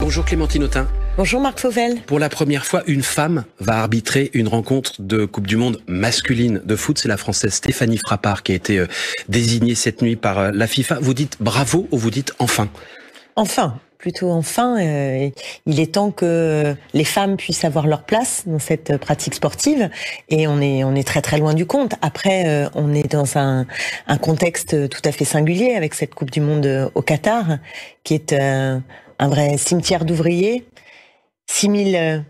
Bonjour Clémentine Autain. Bonjour Marc Fauvel. Pour la première fois, une femme va arbitrer une rencontre de Coupe du Monde masculine de foot. C'est la Française Stéphanie Frappart qui a été désignée cette nuit par la FIFA. Vous dites bravo ou vous dites enfin? Enfin, plutôt enfin. Il est temps que les femmes puissent avoir leur place dans cette pratique sportive. Et on est très très loin du compte. Après, on est dans un contexte tout à fait singulier avec cette Coupe du Monde au Qatar, qui est un vrai cimetière d'ouvriers. 6000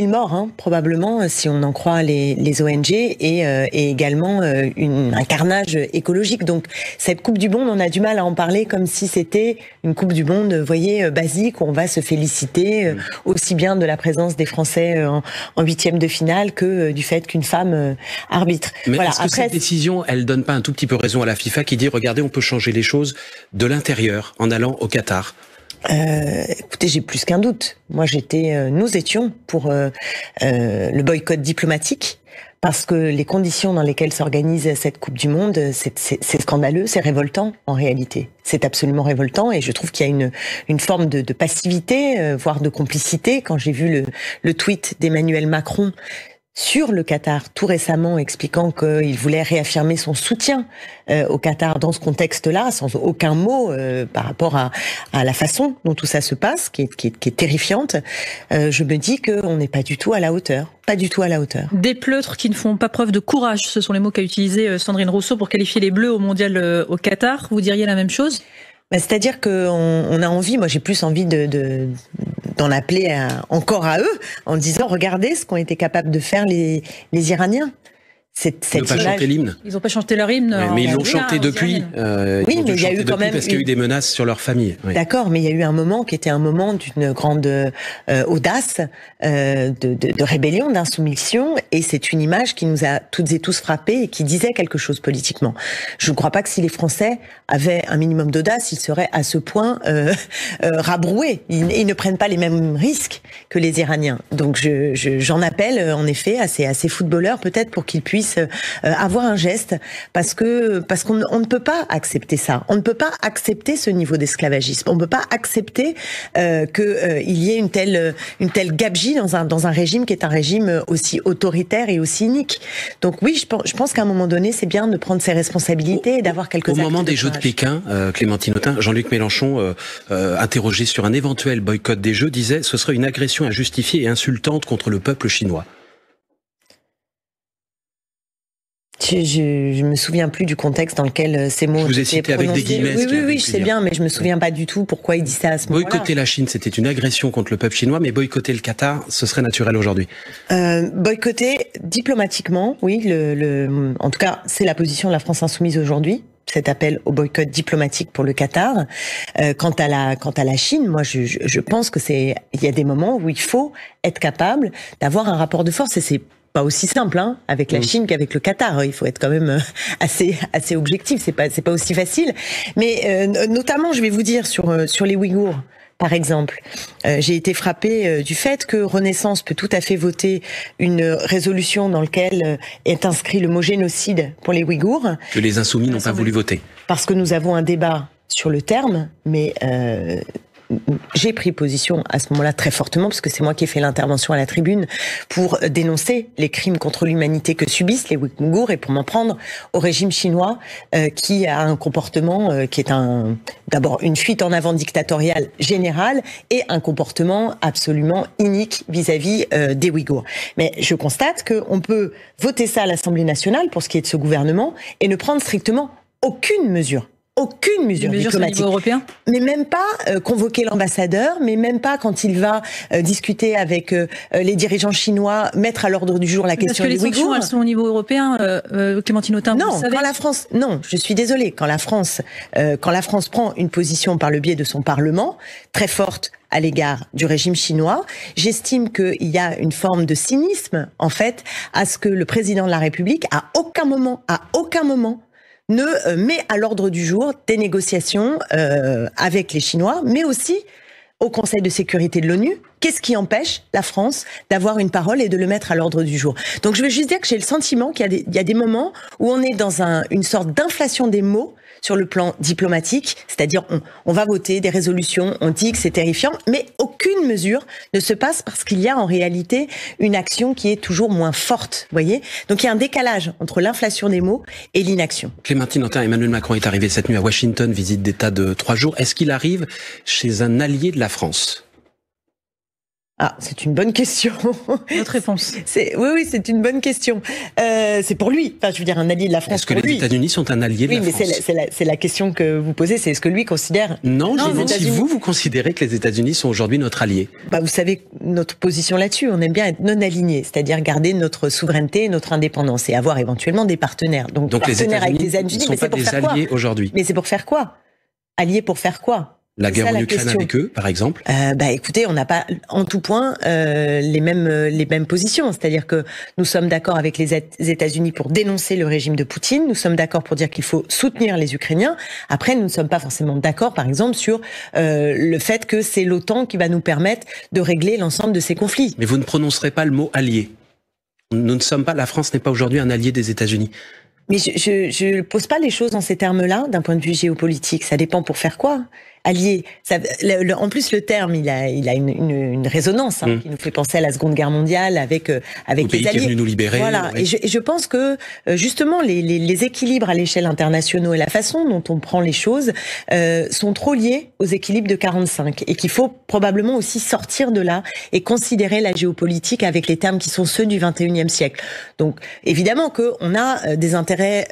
morts, probablement, si on en croit les ONG, et également un carnage écologique. Donc, cette Coupe du Monde, on a du mal à en parler comme si c'était une Coupe du Monde, vous voyez, basique, où on va se féliciter aussi bien de la présence des Français en huitième de finale que du fait qu'une femme arbitre. Mais voilà. Est-ce que cette décision, elle donne pas un tout petit peu raison à la FIFA qui dit, regardez, on peut changer les choses de l'intérieur en allant au Qatar? Écoutez, j'ai plus qu'un doute. Moi, nous étions pour le boycott diplomatique, parce que les conditions dans lesquelles s'organise cette Coupe du Monde, c'est scandaleux, c'est révoltant en réalité. C'est absolument révoltant, et je trouve qu'il y a une forme de passivité, voire de complicité. Quand j'ai vu le tweet d'Emmanuel Macron sur le Qatar tout récemment, expliquant qu'il voulait réaffirmer son soutien au Qatar dans ce contexte-là, sans aucun mot par rapport à la façon dont tout ça se passe, qui est terrifiante, je me dis qu'on n'est pas du tout à la hauteur. Pas du tout à la hauteur. Des pleutres qui ne font pas preuve de courage, ce sont les mots qu'a utilisé Sandrine Rousseau pour qualifier les Bleus au Mondial au Qatar. Vous diriez la même chose ? C'est-à-dire qu'on a envie, moi j'ai plus envie d'en appeler encore à eux, en disant regardez ce qu'ont été capables de faire les Iraniens. Ils n'ont pas chanté l'hymne. Ils n'ont pas chanté leur hymne. Ouais, mais ils l'ont chanté depuis. Oui, mais il y a eu quand même parce qu'il y a eu des menaces sur leur famille. Oui. D'accord, mais il y a eu un moment qui était un moment d'une grande audace, de rébellion, d'insoumission, et c'est une image qui nous a toutes et tous frappés et qui disait quelque chose politiquement. Je ne crois pas que si les Français avaient un minimum d'audace, ils seraient à ce point rabroués. Ils ne prennent pas les mêmes risques que les Iraniens. Donc j'en appelle en effet à ces footballeurs peut-être pour qu'ils puissent avoir un geste, parce qu'on ne peut pas accepter ça. On ne peut pas accepter ce niveau d'esclavagisme. On ne peut pas accepter qu'il y ait une telle gabegie dans un régime qui est un régime aussi autoritaire et aussi inique. Donc oui, je pense qu'à un moment donné, c'est bien de prendre ses responsabilités et d'avoir quelques actes de courage. Au moment des Jeux de Pékin, Clémentine Autain, Jean-Luc Mélenchon, interrogé sur un éventuel boycott des Jeux, disait « ce serait une agression injustifiée et insultante contre le peuple chinois ». Je me souviens plus du contexte dans lequel ces mots ont été prononcés. Je vous ai cité avec des guillemets. Oui, je sais bien, mais je me souviens pas du tout pourquoi il dit ça à ce moment-là. Boycotter la Chine, c'était une agression contre le peuple chinois, mais boycotter le Qatar, ce serait naturel aujourd'hui. Boycotter diplomatiquement, oui. En tout cas, c'est la position de la France insoumise aujourd'hui. Cet appel au boycott diplomatique pour le Qatar. Quant à la Chine, moi, je pense que il y a des moments où il faut être capable d'avoir un rapport de force, et c'est pas aussi simple avec la Chine qu'avec le Qatar. Il faut être quand même assez objectif. C'est pas aussi facile. Mais notamment, je vais vous dire sur les Ouïghours, par exemple, j'ai été frappée du fait que Renaissance peut tout à fait voter une résolution dans laquelle est inscrit le mot génocide pour les Ouïghours. Que les insoumis n'ont pas voulu voter. Parce que nous avons un débat sur le terme, mais j'ai pris position à ce moment-là très fortement, parce que c'est moi qui ai fait l'intervention à la tribune pour dénoncer les crimes contre l'humanité que subissent les Ouïghours, et pour m'en prendre au régime chinois qui a un comportement qui est d'abord une fuite en avant dictatoriale générale et un comportement absolument inique vis-à-vis des Ouïghours. Mais je constate qu'on peut voter ça à l'Assemblée nationale pour ce qui est de ce gouvernement et ne prendre strictement aucune mesure. Aucune mesure diplomatique. Au niveau européen ? Mais même pas convoquer l'ambassadeur, mais même pas quand il va discuter avec les dirigeants chinois, mettre à l'ordre du jour la question des Ouïghours. Est-ce que les sanctions, elles sont au niveau européen, Clémentine Autain? Non, je suis désolée, quand la France prend une position par le biais de son Parlement, très forte à l'égard du régime chinois, j'estime qu'il y a une forme de cynisme, en fait, à ce que le président de la République, à aucun moment, ne met à l'ordre du jour des négociations avec les Chinois, mais aussi au Conseil de sécurité de l'ONU, qu'est-ce qui empêche la France d'avoir une parole et de le mettre à l'ordre du jour? Donc je veux juste dire que j'ai le sentiment qu'il y a des moments où on est dans une sorte d'inflation des mots sur le plan diplomatique, c'est-à-dire on va voter des résolutions, on dit que c'est terrifiant, mais aucune mesure ne se passe parce qu'il y a en réalité une action qui est toujours moins forte, vous voyez. Donc il y a un décalage entre l'inflation des mots et l'inaction. Clémentine Autain, Emmanuel Macron est arrivé cette nuit à Washington, visite d'État de 3 jours. Est-ce qu'il arrive chez un allié de la France ? Ah, c'est une bonne question. Votre réponse. Oui, c'est une bonne question. C'est pour lui. Enfin, je veux dire, un allié de la France. Est-ce que les États-Unis sont un allié de la France ? Oui, mais c'est la question que vous posez. C'est est-ce que lui considère... Non, je demande si vous considérez que les États-Unis sont aujourd'hui notre allié. Vous savez notre position là-dessus. On aime bien être non aligné, c'est-à-dire garder notre souveraineté, notre indépendance et avoir éventuellement des partenaires. Donc les États-Unis ne sont pas des alliés aujourd'hui. Mais c'est pour faire quoi ? Alliés pour faire quoi ? La guerre en Ukraine avec eux, par exemple. Écoutez, on n'a pas en tout point les mêmes positions. C'est-à-dire que nous sommes d'accord avec les États-Unis pour dénoncer le régime de Poutine. Nous sommes d'accord pour dire qu'il faut soutenir les Ukrainiens. Après, nous ne sommes pas forcément d'accord, par exemple, sur le fait que c'est l'OTAN qui va nous permettre de régler l'ensemble de ces conflits. Mais vous ne prononcerez pas le mot allié. Nous ne sommes pas. La France n'est pas aujourd'hui un allié des États-Unis. Mais je pose pas les choses dans ces termes-là, d'un point de vue géopolitique. Ça dépend pour faire quoi. Allié. En plus, le terme, il a une résonance qui nous fait penser à la Seconde Guerre mondiale avec les alliés. Pays qui est venu nous libérer. Voilà. Ouais. Et je pense que justement les équilibres à l'échelle internationale et la façon dont on prend les choses sont trop liés aux équilibres de 45 et qu'il faut probablement aussi sortir de là et considérer la géopolitique avec les termes qui sont ceux du 21e siècle. Donc évidemment que on a des intérêts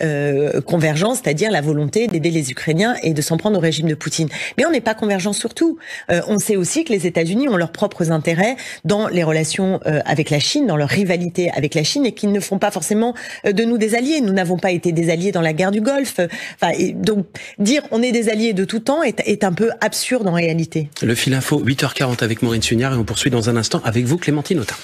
convergents, c'est-à-dire la volonté d'aider les Ukrainiens et de s'en prendre au régime de Poutine. Mais on n'est pas convergents sur tout. On sait aussi que les États-Unis ont leurs propres intérêts dans les relations avec la Chine, dans leur rivalité avec la Chine, et qu'ils ne font pas forcément de nous des alliés. Nous n'avons pas été des alliés dans la guerre du Golfe. Donc dire on est des alliés de tout temps est un peu absurde en réalité. Le fil info, 8h40 avec Maureen Sugnard, et on poursuit dans un instant avec vous, Clémentine Autain.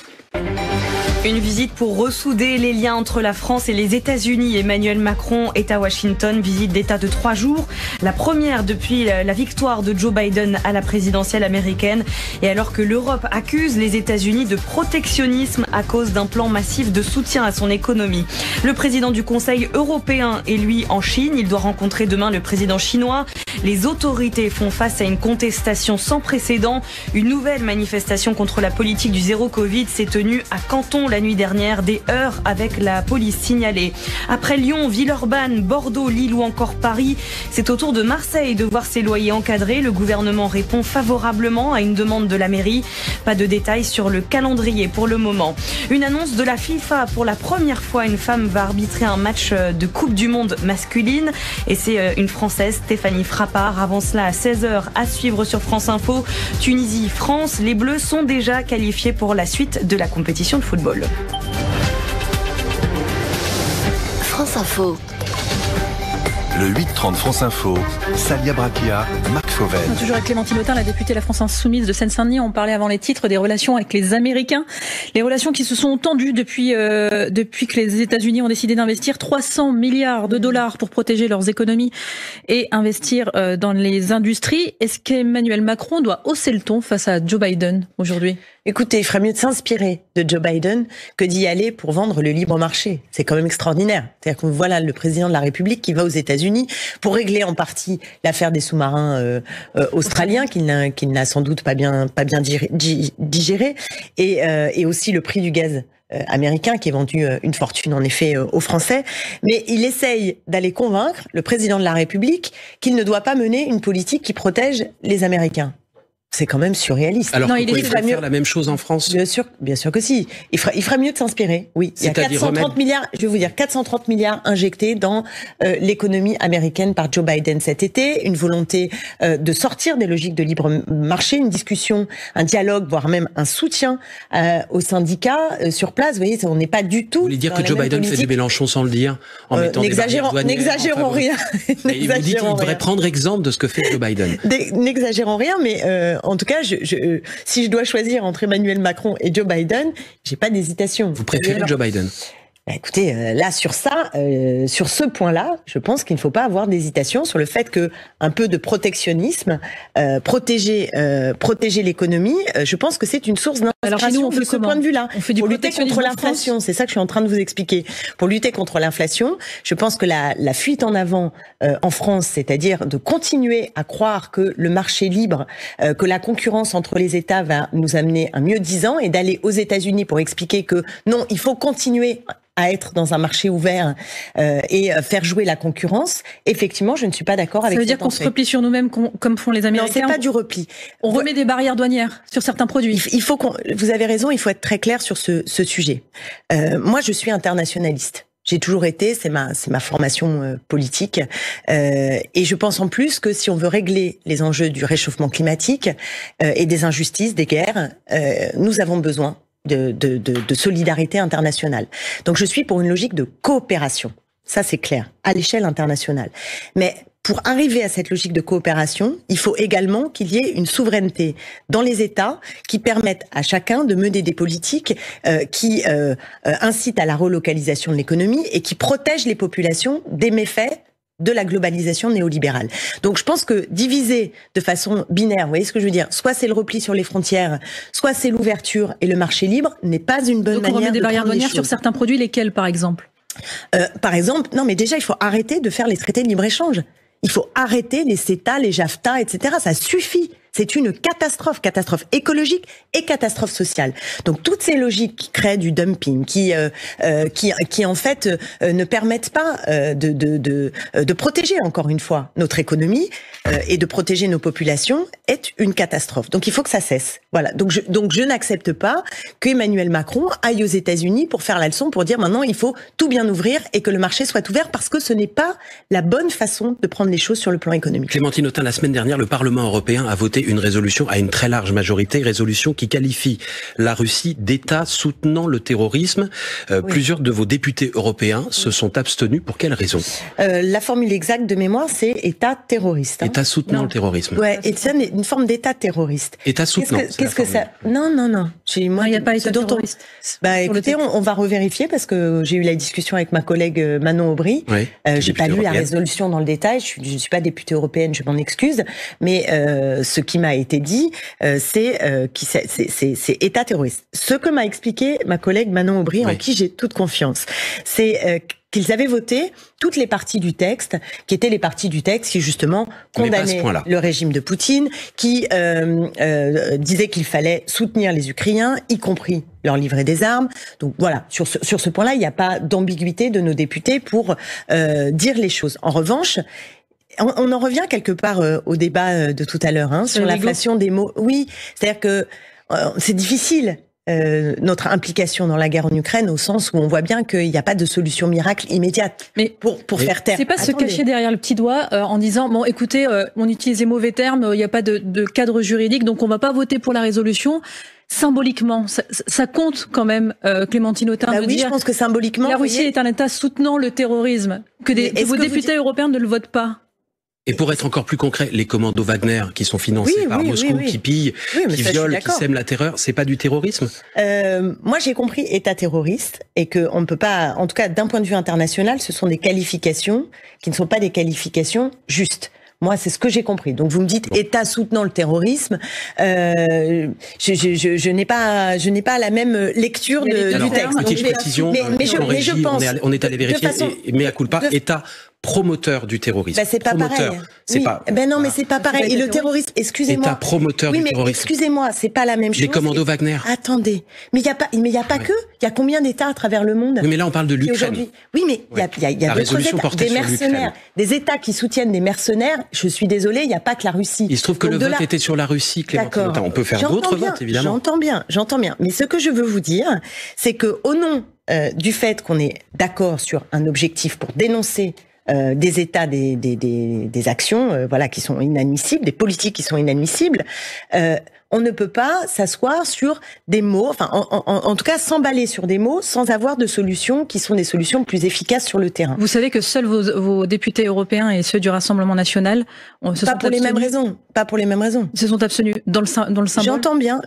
Une visite pour ressouder les liens entre la France et les États-Unis. Emmanuel Macron est à Washington, visite d'État de 3 jours. La première depuis la victoire de Joe Biden à la présidentielle américaine. Et alors que l'Europe accuse les États-Unis de protectionnisme à cause d'un plan massif de soutien à son économie. Le président du Conseil européen est lui en Chine. Il doit rencontrer demain le président chinois. Les autorités font face à une contestation sans précédent. Une nouvelle manifestation contre la politique du zéro Covid s'est tenue à Canton la nuit dernière, des heurts avec la police signalée. Après Lyon, Villeurbanne, Bordeaux, Lille ou encore Paris, c'est au tour de Marseille de voir ses loyers encadrés. Le gouvernement répond favorablement à une demande de la mairie. Pas de détails sur le calendrier pour le moment. Une annonce de la FIFA. Pour la première fois, une femme va arbitrer un match de Coupe du Monde masculine. Et c'est une Française, Stéphanie Frappart. Avant cela, à 16h, à suivre sur France Info. Tunisie, France. Les Bleus sont déjà qualifiés pour la suite de la compétition de football. France Info. Le 8-30 France Info, Salia Brakia, Marc Fauvel. Toujours avec Clémentine Autain, la députée de la France Insoumise de Seine-Saint-Denis. On parlait avant les titres des relations avec les Américains. Les relations qui se sont tendues depuis que les États-Unis ont décidé d'investir 300 milliards de dollars pour protéger leurs économies et investir dans les industries. Est-ce qu'Emmanuel Macron doit hausser le ton face à Joe Biden aujourd'hui ? Écoutez, il ferait mieux de s'inspirer de Joe Biden que d'y aller pour vendre le libre marché. C'est quand même extraordinaire. C'est-à-dire que voilà le président de la République qui va aux États-Unis pour régler en partie l'affaire des sous-marins australiens qu'il n'a sans doute pas bien digéré et aussi le prix du gaz américain qui est vendu une fortune en effet aux Français. Mais il essaye d'aller convaincre le président de la République qu'il ne doit pas mener une politique qui protège les Américains. C'est quand même surréaliste. Alors il ferait faire la même chose en France. Bien sûr que si. Il ferait mieux de s'inspirer. Oui, il y a 430 milliards. Je vais vous dire 430 milliards injectés dans l'économie américaine par Joe Biden cet été. Une volonté de sortir des logiques de libre marché, une discussion, un dialogue, voire même un soutien aux syndicats sur place. Vous voyez, on n'est pas du tout. Vous voulez dire que Joe Biden fait du Mélenchon sans le dire, en mettant n'exagérons rien. Et vous dites qu'il devrait prendre exemple de ce que fait Joe Biden. N'exagérons rien, mais en tout cas, si je dois choisir entre Emmanuel Macron et Joe Biden, j'ai pas d'hésitation. Vous préférez Joe Biden ? Écoutez, là sur ça, sur ce point-là, je pense qu'il ne faut pas avoir d'hésitation sur le fait que un peu de protectionnisme, protéger l'économie, je pense que c'est une source d'inspiration de ce point de vue-là. On fait du pour lutter contre l'inflation, c'est ça que je suis en train de vous expliquer. Pour lutter contre l'inflation, je pense que la fuite en avant en France, c'est-à-dire de continuer à croire que le marché libre, que la concurrence entre les États va nous amener un mieux-disant, et d'aller aux États-Unis pour expliquer que non, il faut continuer à être dans un marché ouvert et faire jouer la concurrence, effectivement, je ne suis pas d'accord avec ça. Ça veut dire qu'on se replie sur nous-mêmes comme font les Américains? Non, c'est pas du repli. On remet des barrières douanières sur certains produits. Vous avez raison, il faut être très clair sur ce sujet. Moi, je suis internationaliste. J'ai toujours été, c'est ma formation politique, et je pense en plus que si on veut régler les enjeux du réchauffement climatique et des injustices, des guerres, nous avons besoin de solidarité internationale. Donc je suis pour une logique de coopération. Ça c'est clair, à l'échelle internationale. Mais pour arriver à cette logique de coopération, il faut également qu'il y ait une souveraineté dans les États qui permettent à chacun de mener des politiques qui incitent à la relocalisation de l'économie et qui protègent les populations des méfaits de la globalisation néolibérale. Donc je pense que diviser de façon binaire, vous voyez ce que je veux dire, soit c'est le repli sur les frontières, soit c'est l'ouverture et le marché libre, n'est pas une bonne manière de prendre les choses. Donc on remet des barrières douanières sur certains produits, lesquels par exemple? Par exemple, non mais déjà il faut arrêter de faire les traités de libre-échange. Il faut arrêter les CETA, les JAFTA, etc. Ça suffit. C'est une catastrophe écologique et catastrophe sociale. Donc toutes ces logiques qui créent du dumping, qui en fait ne permettent pas de protéger encore une fois notre économie et de protéger nos populations est une catastrophe. Donc il faut que ça cesse. Voilà. Donc je n'accepte pas qu'Emmanuel Macron aille aux États-Unis pour faire la leçon, pour dire maintenant il faut tout bien ouvrir et que le marché soit ouvert, parce que ce n'est pas la bonne façon de prendre les choses sur le plan économique. Clémentine Autain, la semaine dernière, le Parlement européen a voté une résolution à une très large majorité, résolution qui qualifie la Russie d'État soutenant le terrorisme. Oui. Plusieurs de vos députés européens se sont abstenus. Pour quelles raisons? La formule exacte de mémoire, c'est État terroriste. État soutenant le terrorisme. Ouais, et c'est une forme d'État terroriste. État soutenant. Qu'est-ce que ça? Non. Il n'y a pas État terroriste. Écoutez, on va revérifier, parce que j'ai eu la discussion avec ma collègue Manon Aubry. Oui, j'ai pas lu la résolution dans le détail. Je ne suis pas députée européenne, je m'en excuse. Mais ce qui m'a été dit, c'est État terroriste. Ce que m'a expliqué ma collègue Manon Aubry, en qui j'ai toute confiance, c'est qu'ils avaient voté toutes les parties du texte, qui étaient les parties du texte qui justement condamnaient le régime de Poutine, qui disaient qu'il fallait soutenir les Ukrainiens, y compris leur livrer des armes. Donc voilà, sur ce point-là, il n'y a pas d'ambiguïté de nos députés pour dire les choses. En revanche, on en revient quelque part au débat de tout à l'heure, sur l'inflation des mots. Oui, c'est-à-dire que c'est difficile. Notre implication dans la guerre en Ukraine, au sens où on voit bien qu'il n'y a pas de solution miracle immédiate pour faire taire. C'est pas se cacher derrière le petit doigt en disant bon, écoutez, on utilise les mauvais termes, il n'y a pas de cadre juridique, donc on va pas voter pour la résolution. Symboliquement, ça compte quand même, Clémentine Autain. Oui, dire, je pense que symboliquement, la Russie est un État soutenant le terrorisme, que vos députés européens ne le votent pas. Et pour être encore plus concret, les commandos Wagner qui sont financés par Moscou, qui pillent, qui violent, qui sèment la terreur, c'est pas du terrorisme? Moi, j'ai compris État terroriste, et que on ne peut pas, en tout cas d'un point de vue international, ce sont des qualifications qui ne sont pas des qualifications justes. Moi, c'est ce que j'ai compris. Donc, vous me dites État soutenant le terrorisme. Je n'ai pas la même lecture du texte. Petite précision. Mais je pense. On est allé vérifier. Mais à culpa, État promoteur du terrorisme. C'est pas pareil. Non, mais c'est pas pareil. Et le terrorisme, excusez-moi. État promoteur du terrorisme. Excusez-moi, c'est pas la même chose. Les commandos Wagner. Attendez. Mais il y a pas que. Il y a combien d'États à travers le monde? Oui, mais là, on parle de l'Ukraine. Oui, mais il y a d'autres États. Des mercenaires. Des États qui soutiennent des mercenaires. Je suis désolée, il n'y a pas que la Russie. Il se trouve que le vote était sur la Russie, Clémentine Autain. On peut faire d'autres votes, évidemment. J'entends bien. Mais ce que je veux vous dire, c'est que au nom du fait qu'on est d'accord sur un objectif pour dénoncer des États, des actions, qui sont inadmissibles, des politiques qui sont inadmissibles, on ne peut pas s'asseoir sur des mots, en tout cas s'emballer sur des mots sans avoir de solutions qui sont des solutions plus efficaces sur le terrain. Vous savez que seuls vos députés européens et ceux du Rassemblement national pas pour les mêmes raisons. Se sont abstenus dans le symbole.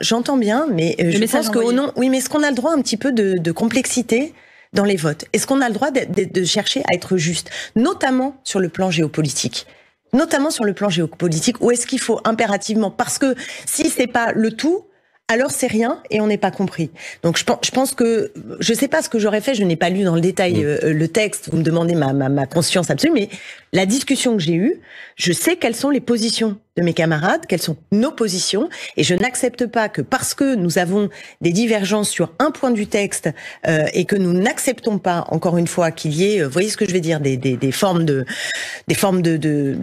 J'entends bien, mais je pense qu'au nom, oui, mais est-ce qu'on a le droit un petit peu de complexité dans les votes? Est-ce qu'on a le droit de chercher à être juste, notamment sur le plan géopolitique? Notamment sur le plan géopolitique, ou est-ce qu'il faut impérativement, parce que si c'est pas le tout, alors c'est rien et on n'est pas compris. Donc je pense que, je sais pas ce que j'aurais fait, je n'ai pas lu dans le détail le texte, vous me demandez ma conscience absolue, mais la discussion que j'ai eue, je sais quelles sont les positions de mes camarades, quelles sont nos positions, et je n'accepte pas que parce que nous avons des divergences sur un point du texte et que nous n'acceptons pas, encore une fois, qu'il y ait, vous voyez ce que je vais dire, des formes de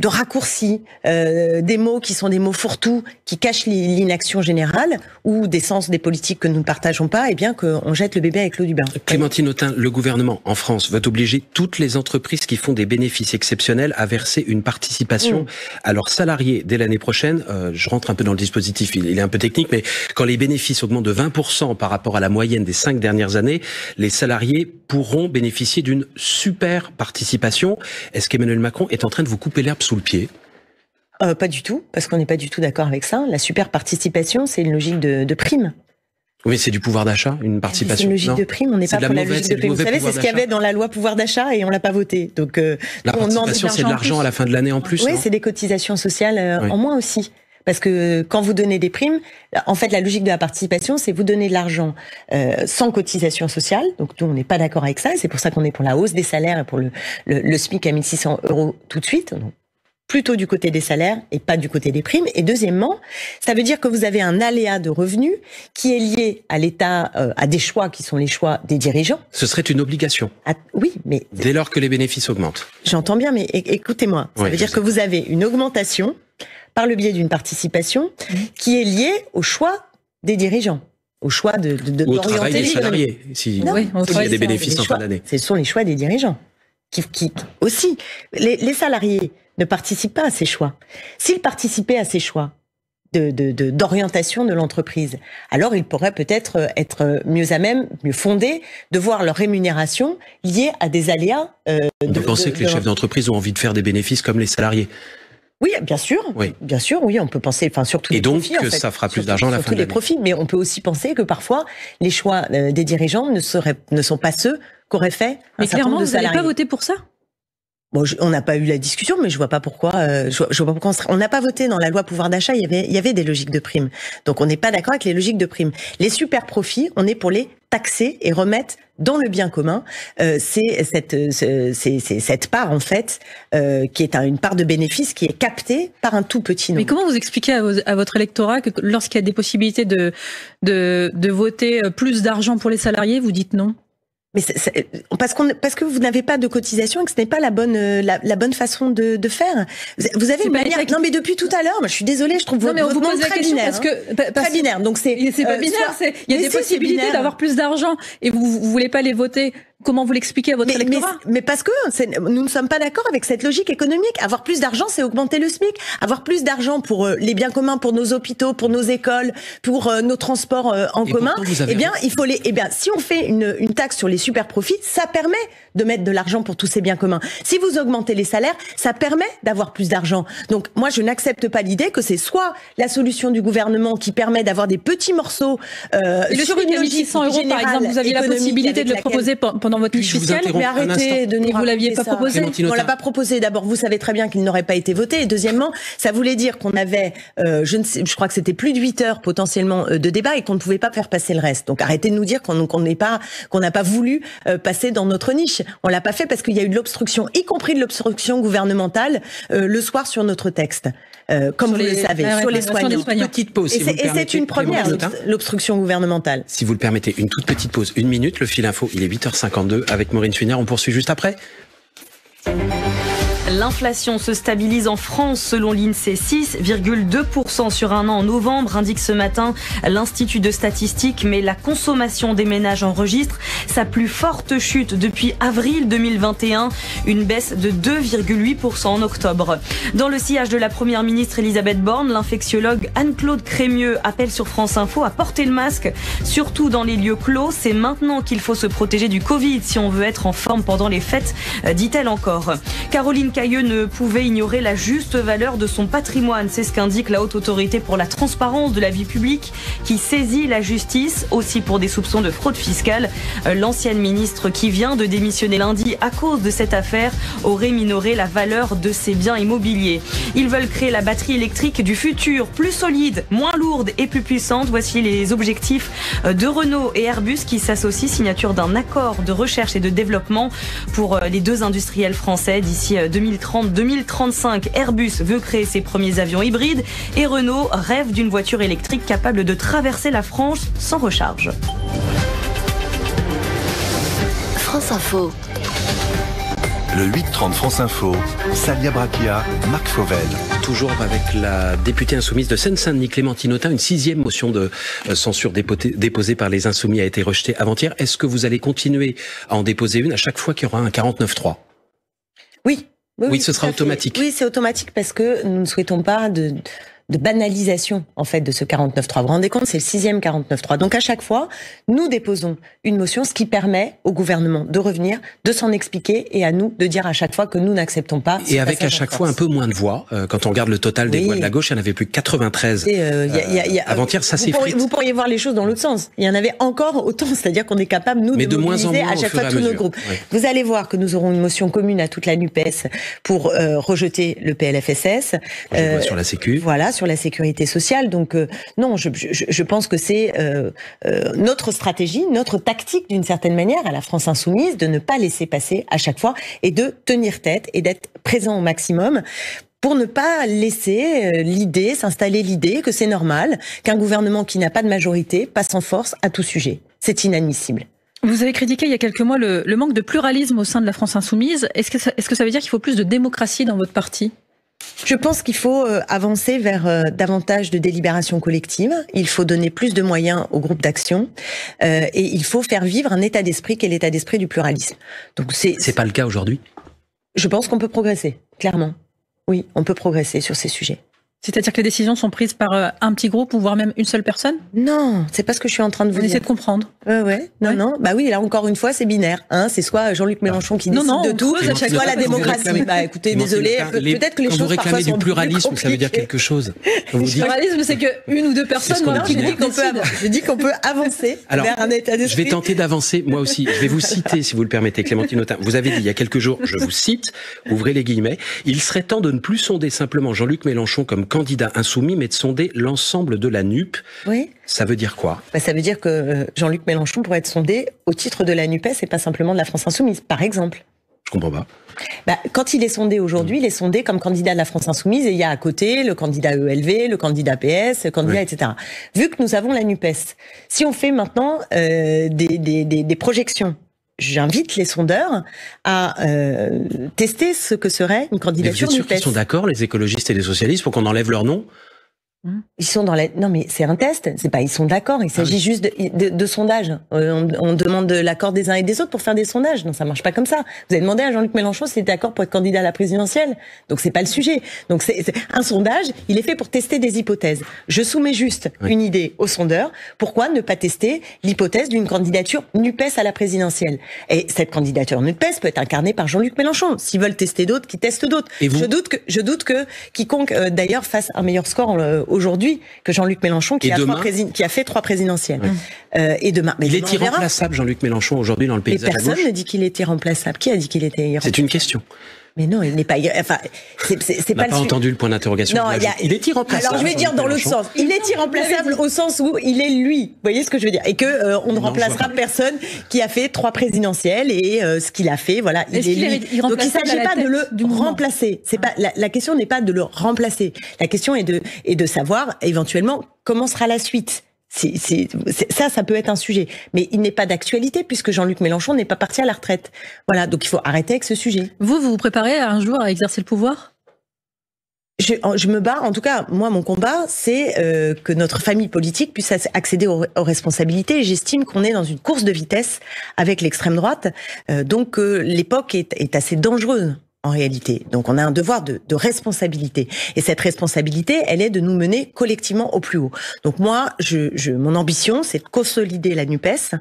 raccourcis, des mots qui sont des mots fourre-tout, qui cachent l'inaction générale, ou des sens des politiques que nous ne partageons pas, et bien qu'on jette le bébé avec l'eau du bain. Clémentine Autain, le gouvernement en France va obliger toutes les entreprises qui font des bénéfices exceptionnels à verser une participation à leurs salariés dès l'année prochaine. Je rentre un peu dans le dispositif, il est un peu technique, mais quand les bénéfices augmentent de 20% par rapport à la moyenne des 5 dernières années, les salariés pourront bénéficier d'une super participation. Est-ce qu'Emmanuel Macron est en train de vous couper l'herbe sous le pied ? Pas du tout, parce qu'on n'est pas du tout d'accord avec ça. La super participation, c'est une logique de prime. Oui, c'est du pouvoir d'achat, une participation. C'est une logique de prime, on n'est pas pour la logique de prime. Vous savez, c'est ce qu'il y avait dans la loi pouvoir d'achat et on l'a pas voté. Donc, la participation, c'est de l'argent à la fin de l'année en plus. Oui, c'est des cotisations sociales en moins aussi. Parce que quand vous donnez des primes, en fait, la logique de la participation, c'est vous donner de l'argent sans cotisation sociale. Donc, nous, on n'est pas d'accord avec ça. C'est pour ça qu'on est pour la hausse des salaires et pour le SMIC à 1 600 € tout de suite. Donc, plutôt du côté des salaires et pas du côté des primes. Et deuxièmement, ça veut dire que vous avez un aléa de revenus qui est lié à l'État, à des choix qui sont les choix des dirigeants. Ce serait une obligation. Oui, mais... Dès lors que les bénéfices augmentent. J'entends bien, mais écoutez-moi. Ça veut dire que vous avez une augmentation par le biais d'une participation qui est liée au choix des dirigeants. Au choix ou au travail des salariés. Si, non, il y a des bénéfices en fin d'année. Ce sont les choix des dirigeants. Qui aussi, les salariés ne participent pas à ces choix. S'ils participaient à ces choix d'orientation de l'entreprise, alors ils pourraient peut-être être mieux à même, mieux fondés, de voir leur rémunération liée à des aléas. Vous pensez que les chefs d'entreprise ont envie de faire des bénéfices comme les salariés? Oui, bien sûr. Oui. Bien sûr, oui, on peut penser, enfin, surtout les profits. Et donc, que ça fera plus d'argent à la fin de l'année. Les profits, mais on peut aussi penser que parfois, les choix des dirigeants ne sont pas ceux qu'auraient fait un certain nombre de salariés. Mais clairement, vous n'allez pas voter pour ça? Bon, on n'a pas eu la discussion, mais je vois pas pourquoi. Je vois pas pourquoi on n'a pas voté dans la loi pouvoir d'achat. Il y avait des logiques de primes. Donc, on n'est pas d'accord avec les logiques de primes. Les super profits, on est pour les taxer et remettre dans le bien commun. C'est cette part en fait qui est une part de bénéfice qui est captée par un tout petit nombre. Mais comment vous expliquez à votre électorat que lorsqu'il y a des possibilités de voter plus d'argent pour les salariés, vous dites non? Mais parce que vous n'avez pas de cotisation et que ce n'est pas la bonne façon de faire. Vous avez une manière. Non, mais depuis tout à l'heure, moi, je suis désolée, je trouve votre monde très binaire. Très binaire. Donc c'est pas binaire. Il y a des possibilités d'avoir plus d'argent et vous voulez pas les voter. Comment vous l'expliquez à votre électorat? Mais parce que nous ne sommes pas d'accord avec cette logique économique. Avoir plus d'argent, c'est augmenter le SMIC. Avoir plus d'argent pour les biens communs, pour nos hôpitaux, pour nos écoles, pour nos transports en commun. Eh bien, si on fait une taxe sur les super profits, ça permet de mettre de l'argent pour tous ces biens communs. Si vous augmentez les salaires, ça permet d'avoir plus d'argent. Donc, moi, je n'accepte pas l'idée que c'est soit la solution du gouvernement qui permet d'avoir des petits morceaux sur une logique 600 € par exemple, vous aviez la possibilité de le proposer pendant votre niche fiscale, mais arrêtez de nous vous l'aviez pas proposé. On l'a pas proposé. D'abord, vous savez très bien qu'il n'aurait pas été voté. Et deuxièmement, ça voulait dire qu'on avait, je crois que c'était plus de 8 heures potentiellement de débat et qu'on ne pouvait pas faire passer le reste. Donc arrêtez de nous dire qu'on n'a pas voulu passer dans notre niche. On l'a pas fait parce qu'il y a eu de l'obstruction, y compris de l'obstruction gouvernementale le soir sur notre texte. Comme vous le savez, sur les soignants. Petite pause, et c'est une première, l'obstruction gouvernementale. Si vous le permettez, une toute petite pause, 1 minute, le fil info, il est 8h52 avec Maureen Fuinaire, on poursuit juste après. L'inflation se stabilise en France selon l'INSEE, 6,2% sur un an en novembre, indique ce matin l'Institut de statistique, mais la consommation des ménages enregistre sa plus forte chute depuis avril 2021, une baisse de 2,8% en octobre. Dans le sillage de la première ministre Elisabeth Borne, l'infectiologue Anne-Claude Crémieux appelle sur France Info à porter le masque, surtout dans les lieux clos. C'est maintenant qu'il faut se protéger du Covid si on veut être en forme pendant les fêtes, dit-elle encore. Caroline Cailleux ne pouvait ignorer la juste valeur de son patrimoine. C'est ce qu'indique la Haute Autorité pour la transparence de la vie publique qui saisit la justice aussi pour des soupçons de fraude fiscale. L'ancienne ministre qui vient de démissionner lundi à cause de cette affaire aurait minoré la valeur de ses biens immobiliers. Ils veulent créer la batterie électrique du futur, plus solide, moins lourde et plus puissante. Voici les objectifs de Renault et Airbus qui s'associent, signature d'un accord de recherche et de développement pour les deux industriels français d'ici 2030-2035. Airbus veut créer ses premiers avions hybrides et Renault rêve d'une voiture électrique capable de traverser la France sans recharge. France Info. Le 8-30 France Info, Salia Brachia, Marc Fauvel. Toujours avec la députée insoumise de Seine-Saint-Denis, Clémentine Autain, une 6e motion de censure déposée par les Insoumis a été rejetée avant-hier. Est-ce que vous allez continuer à en déposer une à chaque fois qu'il y aura un 49.3 ? Oui, ce sera automatique. Oui, c'est automatique parce que nous ne souhaitons pas de banalisation, en fait, de ce 49.3. Vous vous rendez compte, c'est le 6e 49.3. Donc, à chaque fois, nous déposons une motion, ce qui permet au gouvernement de revenir, de s'en expliquer et à nous de dire à chaque fois que nous n'acceptons pas. Et avec à chaque fois un peu moins de voix. Quand on regarde le total des voix de la gauche, il n'y en avait plus que 93. Avant-hier, ça s'effrite. Vous pourriez voir les choses dans l'autre sens. Il y en avait encore autant, c'est-à-dire qu'on est capable, nous, de mobiliser à chaque fois tous nos groupes. Oui. Vous allez voir que nous aurons une motion commune à toute la NUPES pour rejeter le PLFSS. Sur la Sécu. Voilà, sur la sécurité sociale. Donc non, je pense que c'est notre stratégie, notre tactique d'une certaine manière à la France Insoumise de ne pas laisser passer à chaque fois et de tenir tête et d'être présent au maximum pour ne pas laisser s'installer l'idée que c'est normal qu'un gouvernement qui n'a pas de majorité passe en force à tout sujet. C'est inadmissible. Vous avez critiqué il y a quelques mois le manque de pluralisme au sein de la France Insoumise. Est-ce que ça veut dire qu'il faut plus de démocratie dans votre parti ? Je pense qu'il faut avancer vers davantage de délibération collective. Il faut donner plus de moyens aux groupes d'action et il faut faire vivre un état d'esprit qui est l'état d'esprit du pluralisme. Donc c'est pas le cas aujourd'hui. Je pense qu'on peut progresser, clairement. Oui, on peut progresser sur ces sujets. C'est-à-dire que les décisions sont prises par un petit groupe ou voire même une seule personne ? Non, c'est pas ce que je suis en train de vous dire. Essayez de comprendre. Non. Bah oui, là encore une fois, c'est binaire. C'est soit Jean-Luc Mélenchon qui décide de tout, soit la démocratie. Bah écoutez, désolé, peut-être que les choses parfois sont plus compliquées. Quand vous réclamez du pluralisme, ça veut dire quelque chose. Le pluralisme, c'est que une ou deux personnes. Je dis qu'on peut avancer vers un état d'esprit. Je vais tenter d'avancer moi aussi. Je vais vous citer, si vous le permettez, Clémentine Autain. Vous avez dit il y a quelques jours, je vous cite, ouvrez les guillemets, il serait temps de ne plus sonder simplement Jean-Luc Mélenchon comme candidat insoumis, mais de sonder l'ensemble de la NUP. Oui. Ça veut dire quoi ? Ça veut dire que Jean-Luc Mélenchon pourrait être sondé au titre de la NUPES et pas simplement de la France Insoumise, par exemple. Je comprends pas. Quand il est sondé aujourd'hui, il est sondé comme candidat de la France Insoumise et il y a à côté le candidat ELV, le candidat PS, le candidat, etc. Vu que nous avons la NUPES, si on fait maintenant des projections, j'invite les sondeurs à tester ce que serait une candidature NUPES. Mais vous êtes sûr qu'ils sont d'accord, les écologistes et les socialistes, pour qu'on enlève leur nom ? Ils sont dans la... Non mais c'est un test, c'est pas ils sont d'accord, il s'agit juste de sondages. On demande l'accord des uns et des autres pour faire des sondages. Non, ça marche pas comme ça. Vous avez demandé à Jean-Luc Mélenchon s'il était d'accord pour être candidat à la présidentielle. Donc c'est pas le sujet. Donc c'est un sondage, il est fait pour tester des hypothèses. Je soumets juste une idée aux sondeurs. Pourquoi ne pas tester l'hypothèse d'une candidature NUPES à la présidentielle ? Et cette candidature NUPES peut être incarnée par Jean-Luc Mélenchon. S'ils veulent tester d'autres, qu'ils testent d'autres. Je doute que quiconque d'ailleurs fasse un meilleur score aujourd'hui que Jean-Luc Mélenchon qui a fait 3 présidentielles. Et demain, il est irremplaçable, Jean-Luc Mélenchon, aujourd'hui dans le paysage à gauche. Personne ne dit qu'il est irremplaçable. Qui a dit qu'il était irremplaçable ? C'est une question. Mais non, il n'est pas. Enfin, c'est pas. On n'a pas entendu le point d'interrogation. Non, il est irremplaçable. Alors je vais dire dans l'autre sens. Il est irremplaçable au sens où il est lui. Vous voyez ce que je veux dire ? Et que on ne remplacera personne qui a fait 3 présidentielles et ce qu'il a fait, voilà, il est lui. Donc il ne s'agit pas de le remplacer. C'est pas la question n'est pas de le remplacer. La question est de savoir éventuellement comment sera la suite. Ça peut être un sujet. Mais il n'est pas d'actualité puisque Jean-Luc Mélenchon n'est pas parti à la retraite. Voilà, donc il faut arrêter avec ce sujet. Vous vous préparez un jour à exercer le pouvoir ? Je me bats, en tout cas, moi, mon combat, c'est que notre famille politique puisse accéder aux responsabilités. J'estime qu'on est dans une course de vitesse avec l'extrême droite, donc l'époque est assez dangereuse. en réalité. Donc on a un devoir de responsabilité. Et cette responsabilité, elle est de nous mener collectivement au plus haut. Donc moi, mon ambition, c'est de consolider la NUPES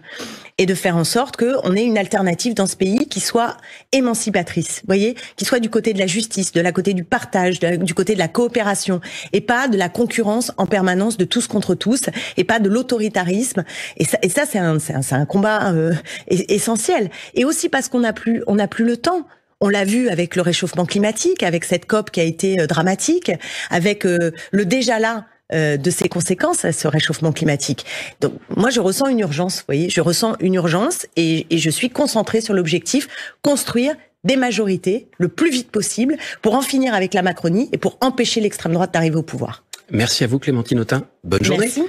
et de faire en sorte qu'on ait une alternative dans ce pays qui soit émancipatrice, vous voyez, qui soit du côté de la justice, de la côté du partage, du côté de la coopération, et pas de la concurrence en permanence de tous contre tous, et pas de l'autoritarisme. Et ça c'est un combat essentiel. Et aussi parce qu'on n'a plus le temps. On l'a vu avec le réchauffement climatique, avec cette COP qui a été dramatique, avec le déjà là de ses conséquences à ce réchauffement climatique. Donc moi je ressens une urgence, vous voyez, je ressens une urgence et je suis concentrée sur l'objectif construire des majorités le plus vite possible pour en finir avec la Macronie et pour empêcher l'extrême droite d'arriver au pouvoir. Merci à vous Clémentine Autain. Bonne journée. Merci.